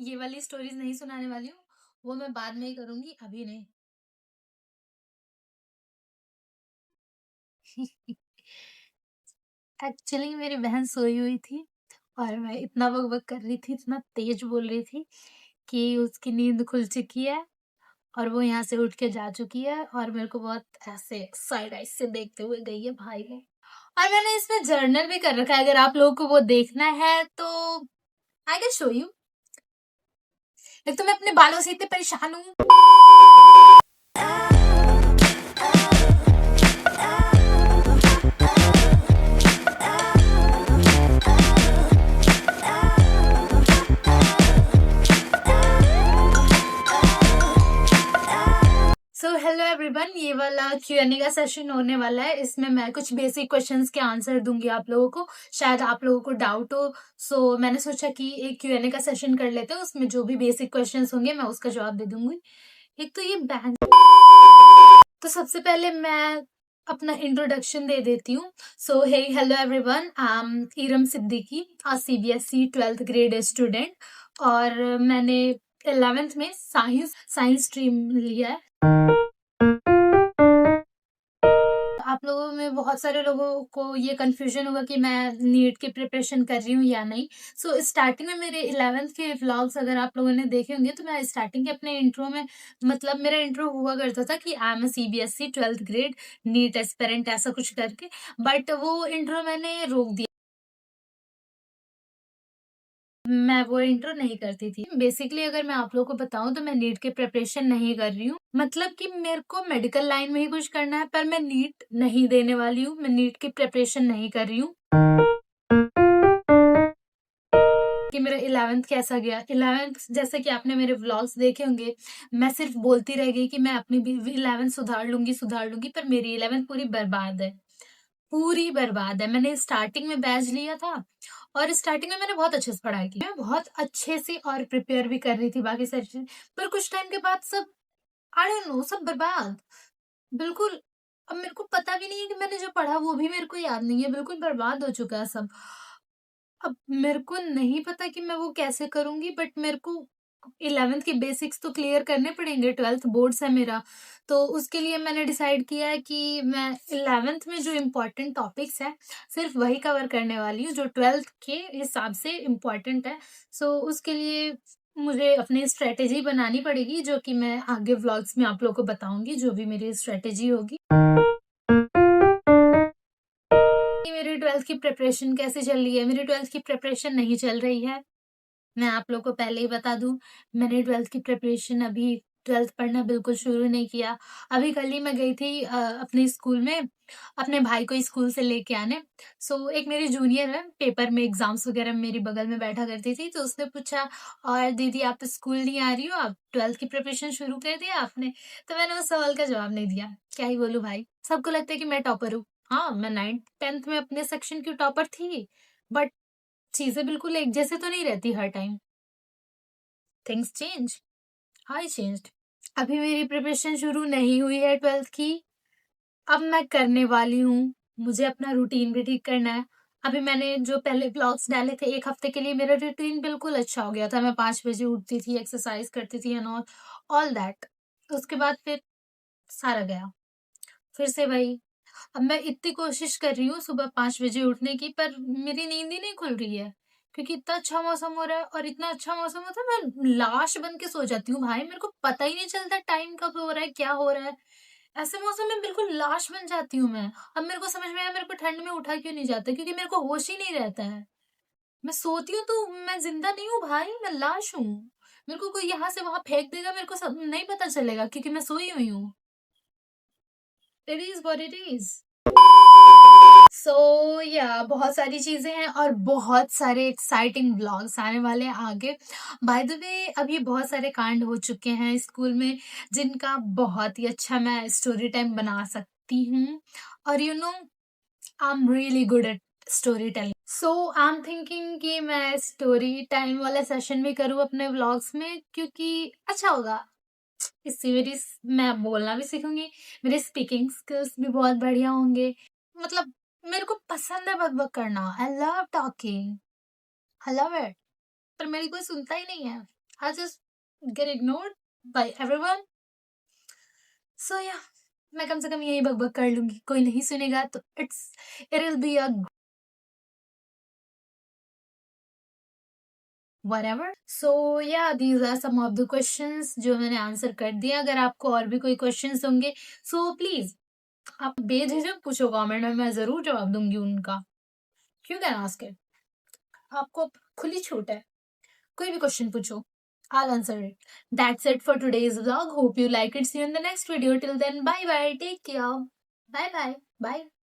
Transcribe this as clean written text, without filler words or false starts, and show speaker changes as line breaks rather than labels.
ये वाली स्टोरीज नहीं सुनाने वाली हूँ, वो मैं बाद में ही करूँगी, अभी नहीं। एक्चुअली मेरी बहन सोई हुई थी और मैं इतना बक-बक कर रही थी, इतना तेज़ बोल रही थी कि उसकी नींद खुल चुकी है और वो यहाँ से उठ के जा चुकी है और मेरे को बहुत ऐसे साइड आइज़ से देखते हुए गई है भाई वो। और मैंने इसमें जर्नल भी कर रखा है, अगर आप लोगों को वो देखना है तो आई कैन शो यू। एक तो मैं अपने बालों से इतनी परेशान हूँ। सो हेलो एवरीवन, ये वाला Q&A का सेशन होने वाला है। इसमें मैं कुछ बेसिक क्वेश्चंस के आंसर दूंगी आप लोगों को। शायद आप लोगों को डाउट हो, सो मैंने सोचा कि एक Q&A का सेशन कर लेते हैं। उसमें जो भी बेसिक क्वेश्चंस होंगे मैं उसका जवाब दे दूंगी। एक तो ये बैंक, तो सबसे पहले मैं अपना इंट्रोडक्शन दे देती हूँ। So hey hello everyone, I am Iram Siddiqui, a CBSE 12th grade student और मैंने 11th में साइंस स्ट्रीम लिया है। आप लोगों में बहुत सारे लोगों को ये कंफ्यूजन होगा कि मैं नीट की प्रिपरेशन कर रही हूँ या नहीं। सो स्टार्टिंग में मेरे 11th के व्लॉग्स अगर आप लोगों ने देखे होंगे तो मैं स्टार्टिंग के अपने इंट्रो में, मतलब मेरा इंट्रो हुआ करता था कि I am CBSE 12th grade NEET aspirant, ऐसा कुछ करके। बट वो इंट्रो मैंने रोक दिया, मैं वो इंट्रो नहीं करती थी। बेसिकली अगर मैं आप लोगों को बताऊं तो मैं नीट की प्रिपरेशन नहीं कर रही हूँ, मतलब कि मेरे को मेडिकल लाइन में ही कुछ करना है, पर मैं नीट नहीं देने वाली हूँ, मैं नीट की प्रिपरेशन नहीं कर रही हूँ। कि मेरा 11th कैसा गया। 11th जैसे कि आपने मेरे व्लॉग्स देखे होंगे, मैं सिर्फ बोलती रह गई कि मैं अपनी भी 11th सुधार लूंगी, पर मेरी 11th पूरी बर्बाद है, पूरी बर्बाद है। मैंने स्टार्टिंग में बैच लिया था और स्टार्टिंग में मैंने बहुत अच्छे से पढ़ाई की, मैं बहुत अच्छे से और प्रिपेयर भी कर रही थी बाकी सारी चीजें, पर कुछ टाइम के बाद सब, आई डोंट नो, सब बर्बाद, बिल्कुल। अब मेरे को पता भी नहीं है कि मैंने जो पढ़ा वो भी मेरे को याद नहीं है, बिल्कुल बर्बाद हो चुका है सब। अब मेरे को नहीं पता कि मैं वो कैसे करूंगी, बट मेरे को 11th के बेसिक्स तो क्लियर करने पड़ेंगे, 12th बोर्ड्स है मेरा। तो उसके लिए मैंने डिसाइड किया है कि मैं 11th में जो इम्पोर्टेंट टॉपिक्स है सिर्फ वही कवर करने वाली हूँ जो 12th के हिसाब से इम्पोर्टेंट है। सो उसके लिए मुझे अपनी स्ट्रेटेजी बनानी पड़ेगी, जो कि मैं आगे व्लॉग्स में आप लोगों को बताऊंगी, जो भी मेरी स्ट्रेटेजी होगी। मेरी 12th की प्रिपरेशन कैसे चल रही है? मेरी 12th की प्रिपरेशन नहीं चल रही है, मैं आप लोगों को पहले ही बता दूँ। मैंने 12th की प्रिपरेशन अभी 12th पढ़ना बिल्कुल शुरू नहीं किया। अभी कल ही मैं गई थी अपने स्कूल में, अपने भाई को स्कूल से लेके आने। सो एक मेरी जूनियर है, पेपर में एग्ज़ाम्स वग़ैरह मेरी बगल में बैठा करती थी, तो उसने पूछा, और दीदी आप तो स्कूल नहीं आ रही हो, आप 12th की प्रिपरेशन शुरू कर दिया आपने? तो मैंने उस सवाल का जवाब नहीं दिया। क्या ही बोलूँ भाई, सबको लगता है कि मैं टॉपर हूँ। हाँ, मैं 9th-10th में अपने सेक्शन की टॉपर थी, बट चीज़ें बिल्कुल एक जैसे तो नहीं रहती हर time. Things change, I changed. अभी मेरी प्रिपरेशन शुरू नहीं हुई है 12th की, अब मैं करने वाली हूँ। मुझे अपना रूटीन भी ठीक करना है। अभी मैंने जो पहले व्लॉग्स डाले थे 1 हफ्ते के लिए, मेरा रूटीन बिल्कुल अच्छा हो गया था। मैं 5 बजे उठती थी, एक्सरसाइज करती थी एंड ऑल दैट। उसके बाद फिर सारा गया। फिर से वही। अब मैं इतनी कोशिश कर रही हूँ सुबह 5 बजे उठने की, पर मेरी नींद ही नहीं खुल रही है, क्योंकि इतना अच्छा मौसम हो रहा है और इतना अच्छा मौसम होता है, मैं लाश बन के सो जाती हूँ भाई, मेरे को पता ही नहीं चलता टाइम कब हो रहा है, क्या हो रहा है। ऐसे मौसम में बिल्कुल लाश बन जाती हूँ मैं। अब मेरे को समझ में आया मेरे को ठंड में उठा क्यों नहीं जाता, क्योंकि मेरे को होश ही नहीं रहता है। मैं सोती हूँ तो मैं जिंदा नहीं हूँ भाई, मैं लाश हूँ। मेरे को कोई यहाँ से वहां फेंक देगा, मेरे को सब नहीं पता चलेगा, क्योंकि मैं सोई हुई हूँ। It is what it is. So yeah बहुत सारी चीजें हैं और बहुत सारे एक्साइटिंग व्लॉग्स आने वाले हैं आगे। बाय द वे, अभी बहुत सारे कांड हो चुके हैं स्कूल में, जिनका बहुत ही अच्छा मैं स्टोरी टाइम बना सकती हूँ। और you know, I am really good at story telling. So I am thinking कि मैं स्टोरी टाइम वाला सेशन भी करूँ अपने व्लॉग्स में, क्योंकि अच्छा होगा। इससे मैं बोलना भी सीखूंगी, मेरे स्पीकिंग स्किल्स भी बहुत बढ़िया होंगे। मतलब मेरे को पसंद है बक-बक करना। I love talking, I love it. पर मेरी कोई सुनता ही नहीं है। I'll just get ignored by everyone. So yeah, मैं कम से कम यही बकबक कर लूंगी, कोई नहीं सुनेगा तो it will be a whatever. So yeah, these are some of the questions जो मैंने आंसर कर दिया. अगर आपको और भी कोई क्वेश्चंस होंगे so please आप बेझिझक पूछो कमेंट में, मैं जरूर जवाब दूंगी उनका. You can ask it. आपको खुली छूट है, कोई भी क्वेश्चन पूछो. I'll answer it. That's it for today's vlog. Hope you like it. See you in the next video. Till then, bye bye. Take care. Bye bye. Bye.